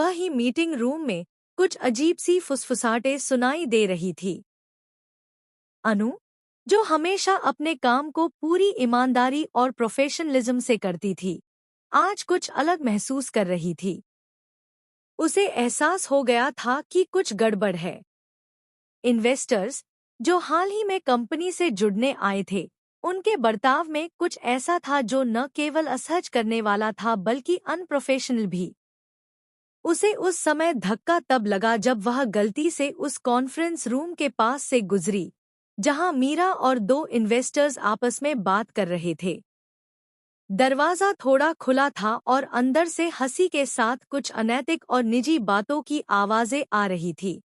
सुबह ही meeting room में कुछ अजीब सी फुसफुसाहटें सुनाई दे रही थी। अनु, जो हमेशा अपने काम को पूरी ईमानदारी और प्रोफेशनलिज्म से करती थी, आज कुछ अलग महसूस कर रही थी। उसे एहसास हो गया था कि कुछ गड़बड़ है। इन्वेस्टर्स, जो हाल ही में कंपनी से जुड़ने आए थे, उनके बर्ताव में कुछ ऐसा था जो न केवल असहज करने वाला था बल्कि अनप्रोफेशनल भी। उसे उस समय धक्का तब लगा जब वह गलती से उस कॉन्फ्रेंस रूम के पास से गुजरी, जहां मीरा और दो इन्वेस्टर्स आपस में बात कर रहे थे। दरवाजा थोड़ा खुला था और अंदर से हंसी के साथ कुछ अनैतिक और निजी बातों की आवाजें आ रही थी।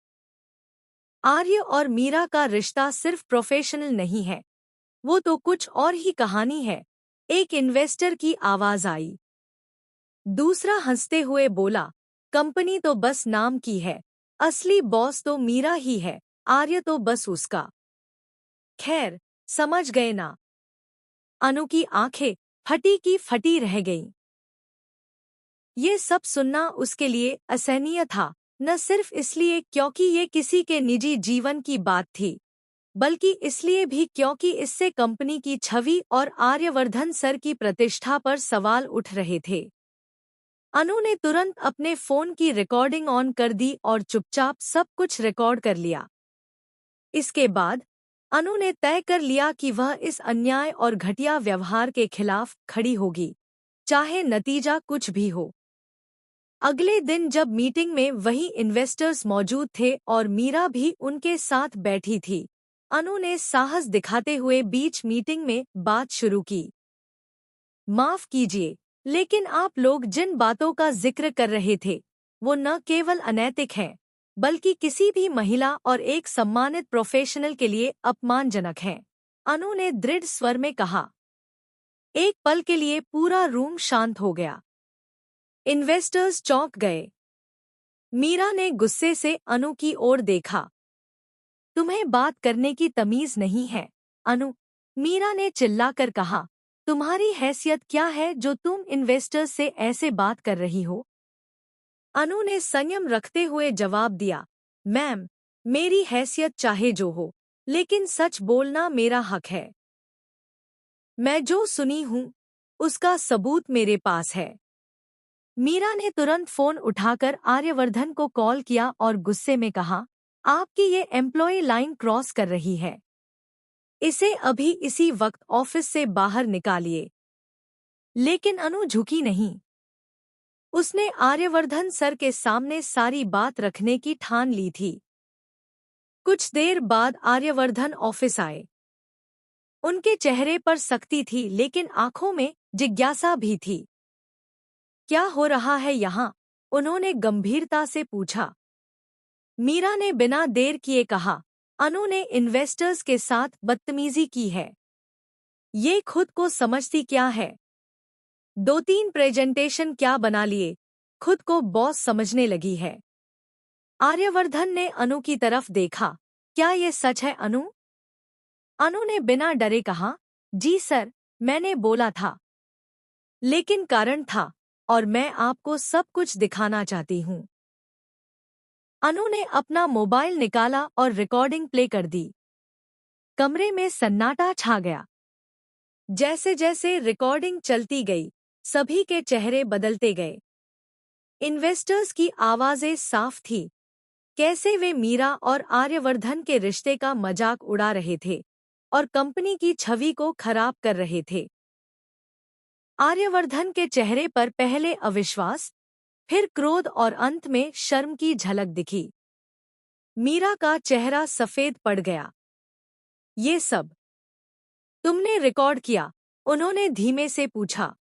आर्य और मीरा का रिश्ता सिर्फ प्रोफेशनल नहीं है, वो तो कुछ और ही कहानी है। एक इन्वेस्टर की आवाज आई। दूसरा हंसते हुए बोला, कंपनी तो बस नाम की है, असली बॉस तो मीरा ही है, आर्य तो बस उसका। खैर, समझ गए ना। अनु की आंखें फटी की फटी रह गईं। ये सब सुनना उसके लिए असहनीय था, न सिर्फ इसलिए क्योंकि ये किसी के निजी जीवन की बात थी, बल्कि इसलिए भी क्योंकि इससे कंपनी की छवि और आर्यवर्धन सर की प्रतिष्ठा पर सवाल उठ रहे थे। अनु ने तुरंत अपने फोन की रिकॉर्डिंग ऑन कर दी और चुपचाप सब कुछ रिकॉर्ड कर लिया। इसके बाद अनु ने तय कर लिया कि वह इस अन्याय और घटिया व्यवहार के खिलाफ खड़ी होगी, चाहे नतीजा कुछ भी हो। अगले दिन जब मीटिंग में वही इन्वेस्टर्स मौजूद थे और मीरा भी उनके साथ बैठी थी, अनु ने साहस दिखाते हुए बीच मीटिंग में बात शुरू की। माफ कीजिए, लेकिन आप लोग जिन बातों का जिक्र कर रहे थे, वो न केवल अनैतिक हैं, बल्कि किसी भी महिला और एक सम्मानित प्रोफेशनल के लिए अपमानजनक हैं। अनु ने दृढ़ स्वर में कहा। एक पल के लिए पूरा रूम शांत हो गया। इन्वेस्टर्स चौंक गए। मीरा ने गुस्से से अनु की ओर देखा। तुम्हें बात करने की तमीज नहीं है, अनु, मीरा ने चिल्लाकर कहा। तुम्हारी हैसियत क्या है जो तुम इन्वेस्टर्स से ऐसे बात कर रही हो? अनु ने संयम रखते हुए जवाब दिया, मैम, मेरी हैसियत चाहे जो हो, लेकिन सच बोलना मेरा हक है। मैं जो सुनी हूं, उसका सबूत मेरे पास है। मीरा ने तुरंत फोन उठाकर आर्यवर्धन को कॉल किया और गुस्से में कहा, आपकी ये एम्प्लॉय लाइन क्रॉस कर रही है। इसे अभी इसी वक्त ऑफिस से बाहर निकालिए। लेकिन अनु झुकी नहीं। उसने आर्यवर्धन सर के सामने सारी बात रखने की ठान ली थी। कुछ देर बाद आर्यवर्धन ऑफिस आए। उनके चेहरे पर सख्ती थी लेकिन आंखों में जिज्ञासा भी थी। क्या हो रहा है यहाँ? उन्होंने गंभीरता से पूछा। मीरा ने बिना देर किए कहा, अनु ने इन्वेस्टर्स के साथ बदतमीजी की है। ये खुद को समझती क्या है? 2-3 प्रेजेंटेशन क्या बना लिए, खुद को बॉस समझने लगी है। आर्यवर्धन ने अनु की तरफ देखा। क्या ये सच है अनु? अनु ने बिना डरे कहा, जी सर, मैंने बोला था। लेकिन कारण था, और मैं आपको सब कुछ दिखाना चाहती हूँ। अनु ने अपना मोबाइल निकाला और रिकॉर्डिंग प्ले कर दी। कमरे में सन्नाटा छा गया। जैसे जैसे रिकॉर्डिंग चलती गई, सभी के चेहरे बदलते गए। इन्वेस्टर्स की आवाजें साफ थी, कैसे वे मीरा और आर्यवर्धन के रिश्ते का मजाक उड़ा रहे थे और कंपनी की छवि को खराब कर रहे थे। आर्यवर्धन के चेहरे पर पहले अविश्वास, फिर क्रोध और अंत में शर्म की झलक दिखी। मीरा का चेहरा सफेद पड़ गया। ये सब तुमने रिकॉर्ड किया? उन्होंने धीमे से पूछा।